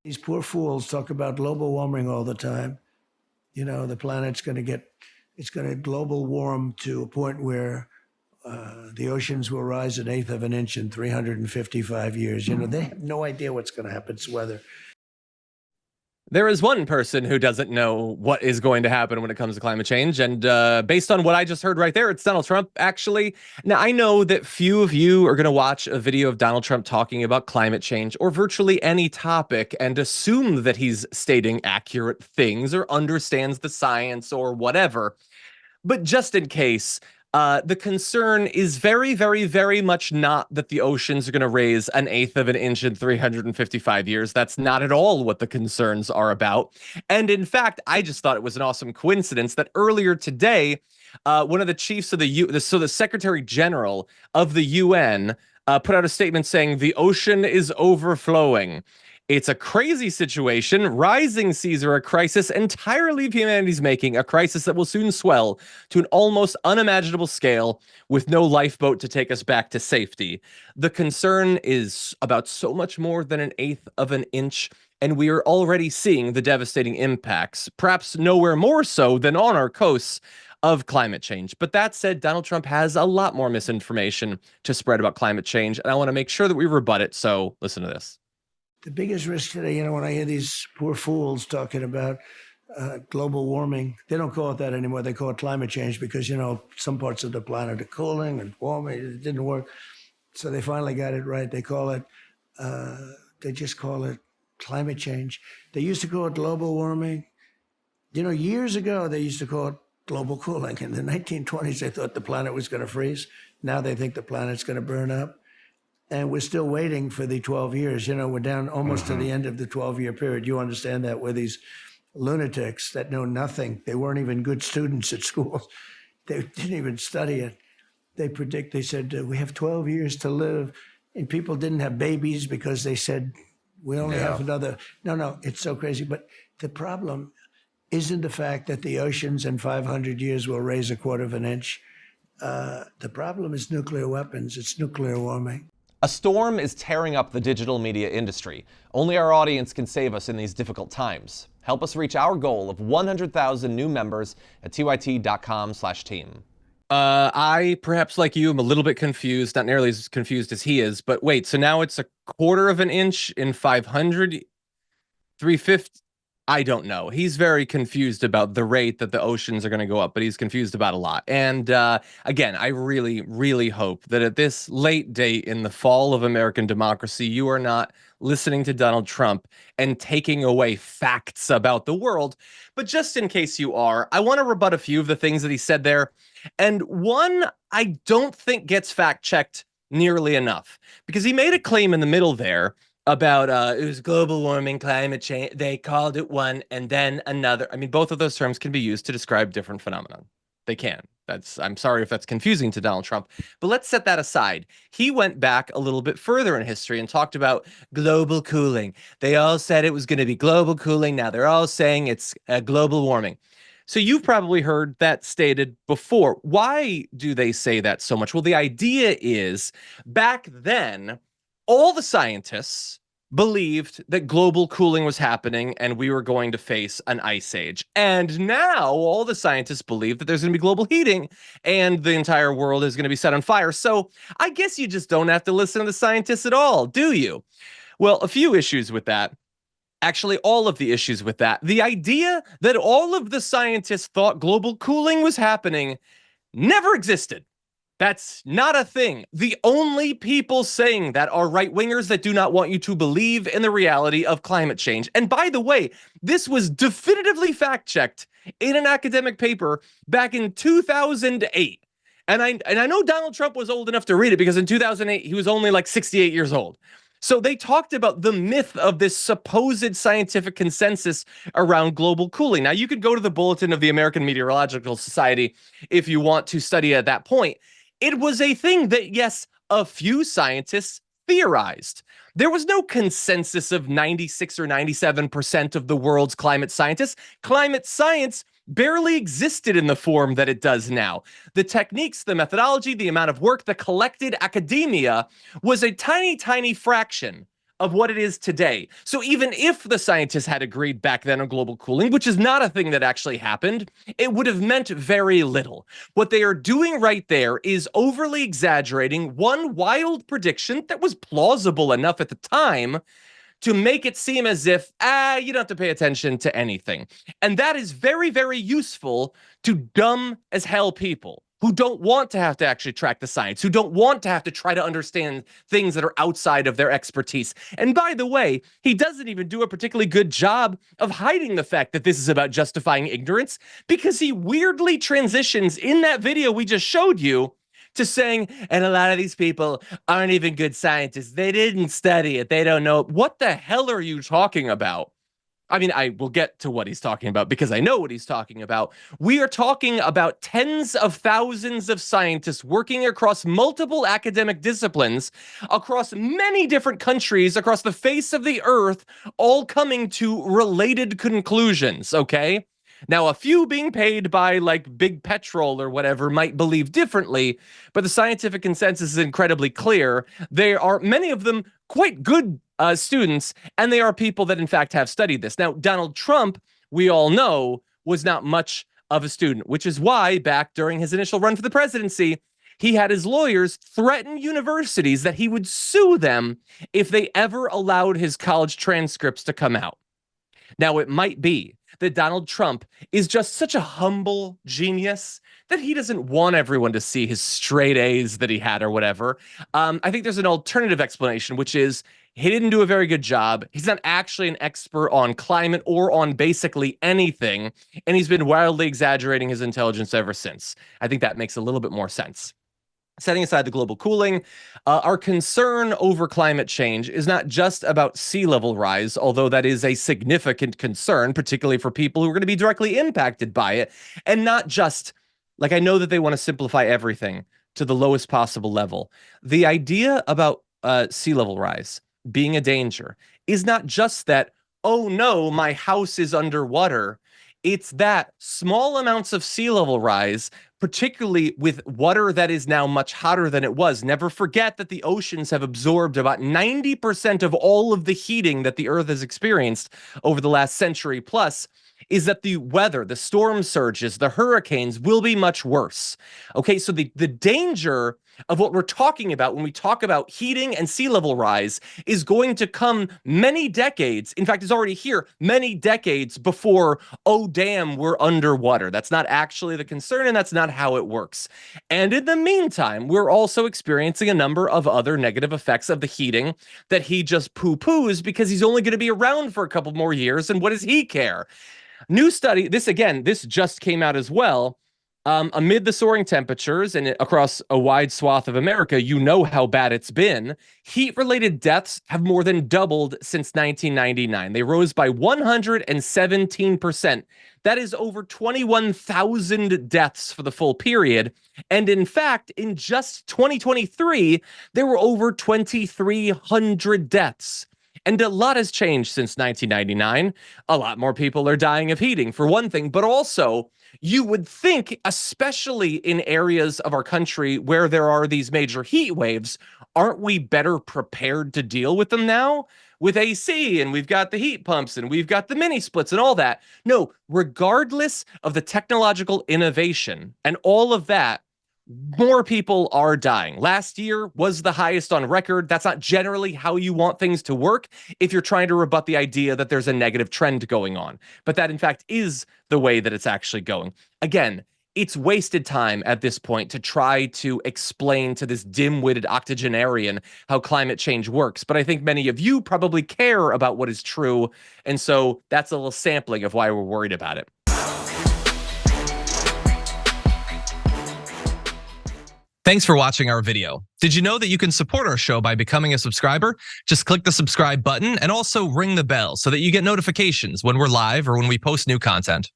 These poor fools talk about global warming all the time. You know, the planet's going to it's going to global warm to a point where the oceans will rise an eighth of an inch in 355 years. You know, they have no idea what's going to happen to weather. There is one person who doesn't know what is going to happen when it comes to climate change. And based on what I just heard right there, it's Donald Trump, actually. Now, I know that few of you are going to watch a video of Donald Trump talking about climate change or virtually any topic and assume that he's stating accurate things or understands the science or whatever. But just in case, the concern is very, very, very much not that the oceans are going to raise an eighth of an inch in 355 years. That's not at all what the concerns are about. And in fact, I just thought it was an awesome coincidence that earlier today, one of the chiefs of the Secretary General of the UN put out a statement saying the ocean is overflowing. It's a crazy situation. Rising seas are a crisis entirely of humanity's making, a crisis that will soon swell to an almost unimaginable scale with no lifeboat to take us back to safety. The concern is about so much more than an eighth of an inch, and we are already seeing the devastating impacts, perhaps nowhere more so than on our coasts, of climate change. But that said, Donald Trump has a lot more misinformation to spread about climate change, and I want to make sure that we rebut it. So listen to this. The biggest risk today, you know, when I hear these poor fools talking about global warming, they don't call it that anymore. They call it climate change because, you know, some parts of the planet are cooling and warming. It didn't work. So they finally got it right. They just call it climate change. They used to call it global warming. You know, years ago, they used to call it global cooling. In the 1920s, they thought the planet was going to freeze. Now they think the planet's going to burn up. And we're still waiting for the 12 years. You know, we're down almost to the end of the 12-year period. You understand that, where these lunatics that know nothing, they weren't even good students at school. They didn't even study it. They said, we have 12 years to live. And people didn't have babies because they said, we only have another. No, it's so crazy. But the problem isn't the fact that the oceans in 500 years will raise a quarter of an inch. The problem is nuclear weapons. It's nuclear warming. A storm is tearing up the digital media industry. Only our audience can save us in these difficult times. Help us reach our goal of 100,000 new members at tyt.com/team. I, perhaps like you, am a little bit confused, not nearly as confused as he is, but wait, so now it's a quarter of an inch in 500, 350? I don't know. He's very confused about the rate that the oceans are going to go up, but he's confused about a lot. And again, I really, really hope that at this late date in the fall of American democracy, you are not listening to Donald Trump and taking away facts about the world. But just in case you are, I want to rebut a few of the things that he said there. And one I don't think gets fact-checked nearly enough, because he made a claim in the middle there about it was global warming, climate change. They called it one and then another. I mean, both of those terms can be used to describe different phenomena. They can. I'm sorry if that's confusing to Donald Trump, but let's set that aside. He went back a little bit further in history and talked about global cooling. They all said it was going to be global cooling. Now they're all saying it's global warming. So you've probably heard that stated before. Why do they say that so much? Well, the idea is back then, all the scientists believed that global cooling was happening and we were going to face an ice age. And now all the scientists believe that there's going to be global heating and the entire world is going to be set on fire. So I guess you just don't have to listen to the scientists at all, do you? Well, a few issues with that. Actually, all of the issues with that. The idea that all of the scientists thought global cooling was happening never existed. That's not a thing. The only people saying that are right-wingers that do not want you to believe in the reality of climate change. And by the way, this was definitively fact-checked in an academic paper back in 2008. And I know Donald Trump was old enough to read it because in 2008, he was only like 68 years old. So they talked about the myth of this supposed scientific consensus around global cooling. Now, you could go to the Bulletin of the American Meteorological Society if you want to study at that point. It was a thing that, yes, a few scientists theorized. There was no consensus of 96 or 97% of the world's climate scientists. Climate science barely existed in the form that it does now. The techniques, the methodology, the amount of work, the collected academia was a tiny, tiny fraction of what it is today. So even if the scientists had agreed back then on global cooling, which is not a thing that actually happened, it would have meant very little. What they are doing right there is overly exaggerating one wild prediction that was plausible enough at the time to make it seem as if, you don't have to pay attention to anything. And that is very, very useful to dumb as hell people who don't want to have to actually track the science, who don't want to have to try to understand things that are outside of their expertise. And by the way, he doesn't even do a particularly good job of hiding the fact that this is about justifying ignorance, because he weirdly transitions in that video we just showed you to saying, and a lot of these people aren't even good scientists. They didn't study it. They don't know. What the hell are you talking about? I mean, I will get to what he's talking about because I know what he's talking about. We are talking about tens of thousands of scientists working across multiple academic disciplines, across many different countries, across the face of the earth, all coming to related conclusions, okay? Now, a few being paid by like big petrol or whatever might believe differently, but the scientific consensus is incredibly clear. There are many of them quite good students, and they are people that in fact have studied this. Now, Donald Trump, we all know, was not much of a student, which is why back during his initial run for the presidency, he had his lawyers threaten universities that he would sue them if they ever allowed his college transcripts to come out. Now, it might be that Donald Trump is just such a humble genius that he doesn't want everyone to see his straight A's that he had or whatever. I think there's an alternative explanation, which is he didn't do a very good job. He's not actually an expert on climate or on basically anything, and he's been wildly exaggerating his intelligence ever since. I think that makes a little bit more sense. Setting aside the global cooling, our concern over climate change is not just about sea level rise, although that is a significant concern, particularly for people who are going to be directly impacted by it, and not just, like, I know that they want to simplify everything to the lowest possible level. The idea about sea level rise being a danger is not just that, oh no, my house is underwater. It's that small amounts of sea level rise, particularly with water that is now much hotter than it was. Never forget that the oceans have absorbed about 90% of all of the heating that the Earth has experienced over the last century plus, is that the weather, the storm surges, the hurricanes will be much worse. Okay, so the danger of what we're talking about when we talk about heating and sea level rise is going to come many decades. In fact, it's already here many decades before, oh, damn, we're underwater. That's not actually the concern, and that's not how it works. And in the meantime, we're also experiencing a number of other negative effects of the heating that he just poo-poos because he's only going to be around for a couple more years, and what does he care? New study, this just came out as well. Amid the soaring temperatures and across a wide swath of America, you know how bad it's been. Heat-related deaths have more than doubled since 1999. They rose by 117%. That is over 21,000 deaths for the full period. And in fact, in just 2023, there were over 2,300 deaths. And a lot has changed since 1999. A lot more people are dying of heating, for one thing, but also you would think, especially in areas of our country where there are these major heat waves, aren't we better prepared to deal with them now? With AC, and we've got the heat pumps, and we've got the mini splits and all that. No, regardless of the technological innovation and all of that, more people are dying. Last year was the highest on record. That's not generally how you want things to work if you're trying to rebut the idea that there's a negative trend going on. But that, in fact, is the way that it's actually going. Again, it's wasted time at this point to try to explain to this dim-witted octogenarian how climate change works. But I think many of you probably care about what is true. And so that's a little sampling of why we're worried about it. Thanks for watching our video. Did you know that you can support our show by becoming a subscriber? Just click the subscribe button and also ring the bell so that you get notifications when we're live or when we post new content.